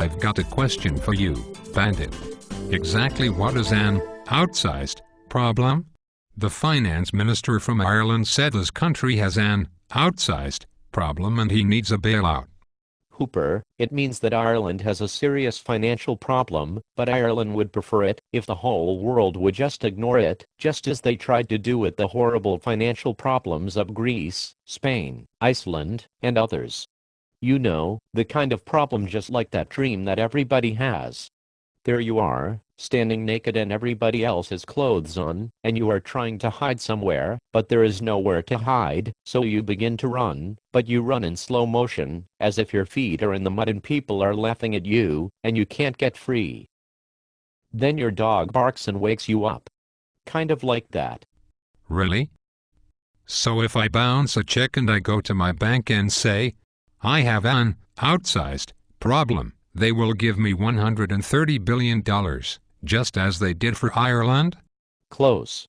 I've got a question for you, Bandit. Exactly what is an outsized problem? The finance minister from Ireland said his country has an outsized problem and he needs a bailout. Hooper, it means that Ireland has a serious financial problem, but Ireland would prefer it if the whole world would just ignore it, just as they tried to do with the horrible financial problems of Greece, Spain, Iceland, and others. You know, the kind of problem just like that dream that everybody has. There you are, standing naked and everybody else has clothes on, and you are trying to hide somewhere, but there is nowhere to hide, so you begin to run, but you run in slow motion, as if your feet are in the mud and people are laughing at you, and you can't get free. Then your dog barks and wakes you up. Kind of like that. Really? So if I bounce a check and I go to my bank and say, I have an outsized problem, they will give me $130 billion, just as they did for Ireland? Close.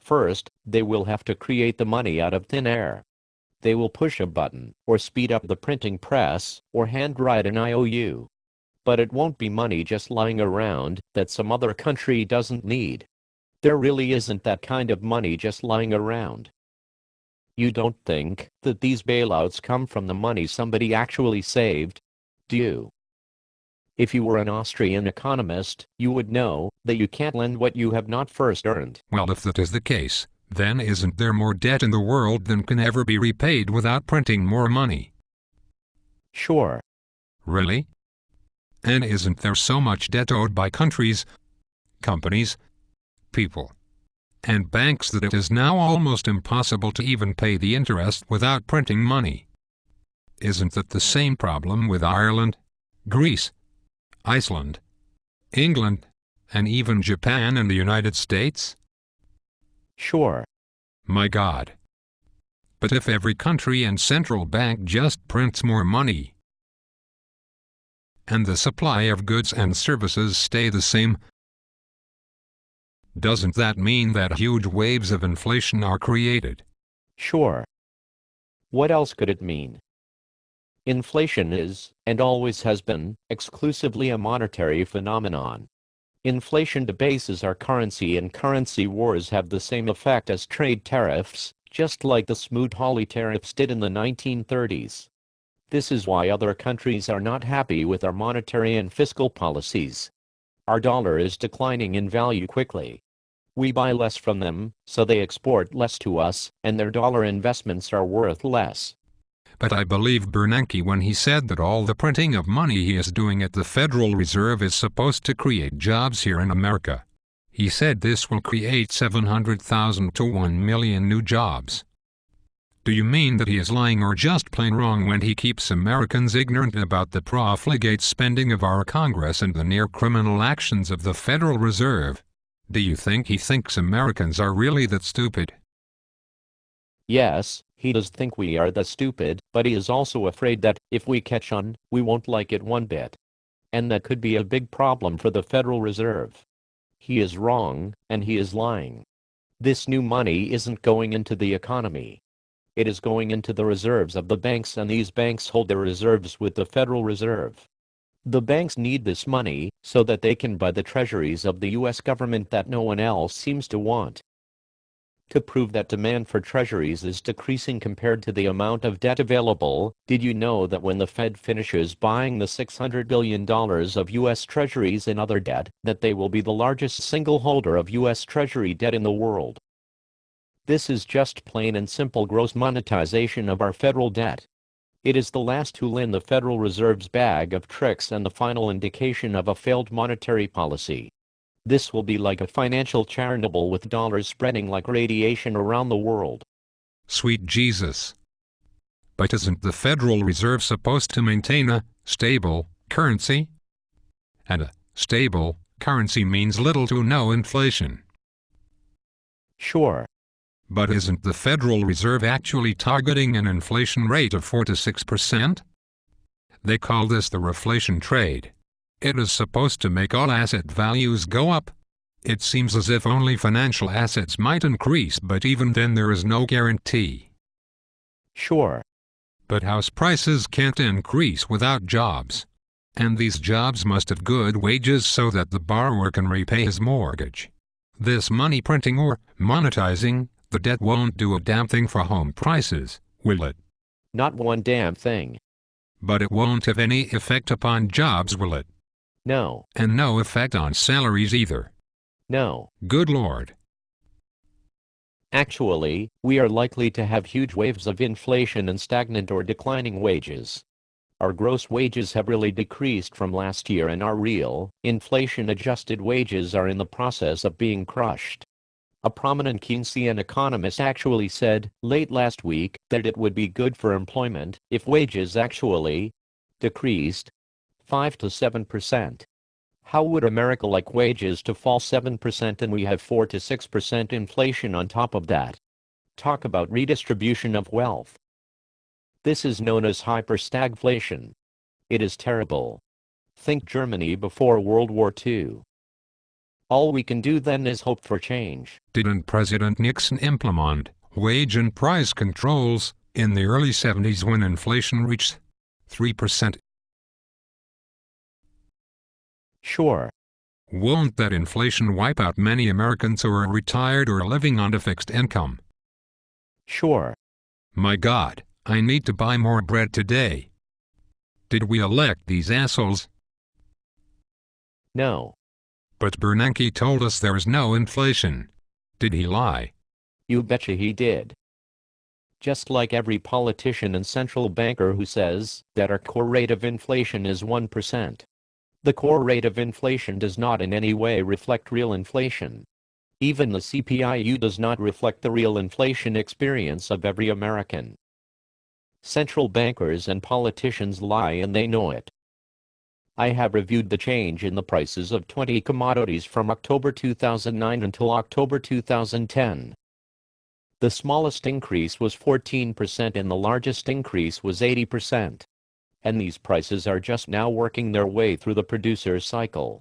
First, they will have to create the money out of thin air. They will push a button, or speed up the printing press, or handwrite an IOU. But it won't be money just lying around that some other country doesn't need. There really isn't that kind of money just lying around. You don't think that these bailouts come from the money somebody actually saved, do you? If you were an Austrian economist, you would know that you can't lend what you have not first earned. Well, if that is the case, then isn't there more debt in the world than can ever be repaid without printing more money? Sure. Really? And isn't there so much debt owed by countries, companies, people, and banks that it is now almost impossible to even pay the interest without printing money? Isn't that the same problem with Ireland, Greece, Iceland, England, and even Japan and the United States? Sure. My God. But if every country and central bank just prints more money, and the supply of goods and services stay the same, doesn't that mean that huge waves of inflation are created? Sure. What else could it mean? Inflation is, and always has been, exclusively a monetary phenomenon. Inflation debases our currency and currency wars have the same effect as trade tariffs, just like the Smoot-Hawley tariffs did in the 1930s. This is why other countries are not happy with our monetary and fiscal policies. Our dollar is declining in value quickly. We buy less from them, so they export less to us, and their dollar investments are worth less. But I believe Bernanke when he said that all the printing of money he is doing at the Federal Reserve is supposed to create jobs here in America. He said this will create 700,000 to 1 million new jobs. Do you mean that he is lying or just plain wrong when he keeps Americans ignorant about the profligate spending of our Congress and the near-criminal actions of the Federal Reserve? Do you think he thinks Americans are really that stupid? Yes, he does think we are that stupid, but he is also afraid that, if we catch on, we won't like it one bit. And that could be a big problem for the Federal Reserve. He is wrong, and he is lying. This new money isn't going into the economy. It is going into the reserves of the banks, and these banks hold their reserves with the Federal Reserve. The banks need this money so that they can buy the treasuries of the U.S. government that no one else seems to want. To prove that demand for treasuries is decreasing compared to the amount of debt available, did you know that when the Fed finishes buying the $600 billion of U.S. treasuries and other debt, that they will be the largest single holder of U.S. treasury debt in the world? This is just plain and simple gross monetization of our federal debt. It is the last tool in the Federal Reserve's bag of tricks and the final indication of a failed monetary policy. This will be like a financial Chernobyl with dollars spreading like radiation around the world. Sweet Jesus. But isn't the Federal Reserve supposed to maintain a stable currency? And a stable currency means little to no inflation. Sure. But isn't the Federal Reserve actually targeting an inflation rate of 4 to 6%? They call this the reflation trade. It is supposed to make all asset values go up. It seems as if only financial assets might increase, but even then there is no guarantee. Sure. But house prices can't increase without jobs. And these jobs must have good wages so that the borrower can repay his mortgage. This money printing or monetizing the debt won't do a damn thing for home prices, will it? Not one damn thing. But it won't have any effect upon jobs, will it? No. And no effect on salaries either. No. Good Lord. Actually, we are likely to have huge waves of inflation and stagnant or declining wages. Our gross wages have really decreased from last year, and our real, inflation-adjusted wages are in the process of being crushed. A prominent Keynesian economist actually said, late last week, that it would be good for employment if wages actually decreased 5 to 7%. How would America like wages to fall 7% and we have 4 to 6% inflation on top of that? Talk about redistribution of wealth. This is known as hyperstagflation. It is terrible. Think Germany before World War II. All we can do then is hope for change. Didn't President Nixon implement wage and price controls in the early 70s when inflation reached 3%? Sure. Won't that inflation wipe out many Americans who are retired or living on a fixed income? Sure. My God, I need to buy more bread today. Did we elect these assholes? No. But Bernanke told us there is no inflation. Did he lie? You betcha he did. Just like every politician and central banker who says that our core rate of inflation is 1%. The core rate of inflation does not in any way reflect real inflation. Even the CPIU does not reflect the real inflation experience of every American. Central bankers and politicians lie, and they know it. I have reviewed the change in the prices of 20 commodities from October 2009 until October 2010. The smallest increase was 14% and the largest increase was 80%. And these prices are just now working their way through the producer's cycle.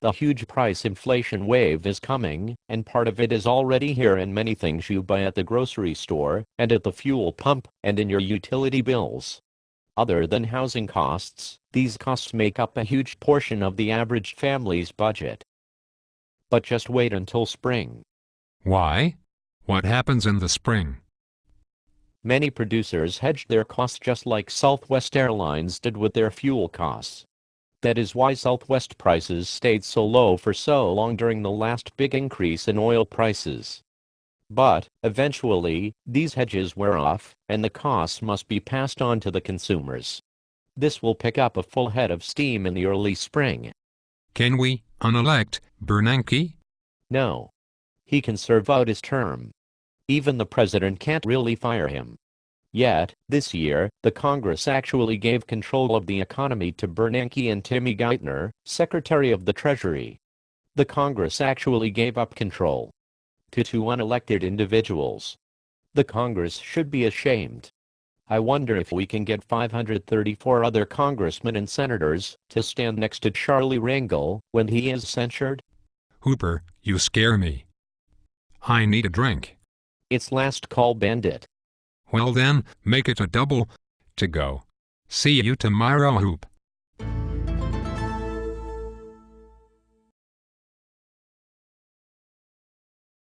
The huge price inflation wave is coming, and part of it is already here in many things you buy at the grocery store, and at the fuel pump, and in your utility bills. Other than housing costs, these costs make up a huge portion of the average family's budget. But just wait until spring. Why? What happens in the spring? Many producers hedged their costs just like Southwest Airlines did with their fuel costs. That is why Southwest prices stayed so low for so long during the last big increase in oil prices. But, eventually, these hedges wear off, and the costs must be passed on to the consumers. This will pick up a full head of steam in the early spring. Can we unelect Bernanke? No. He can serve out his term. Even the president can't really fire him. Yet, this year, the Congress actually gave control of the economy to Bernanke and Timmy Geithner, Secretary of the Treasury. The Congress actually gave up control to two unelected individuals. The Congress should be ashamed. I wonder if we can get 534 other congressmen and senators to stand next to Charlie Rangel when he is censured. Hooper, you scare me. I need a drink. It's last call, Bandit. Well then, make it a double. To go. See you tomorrow, Hoop.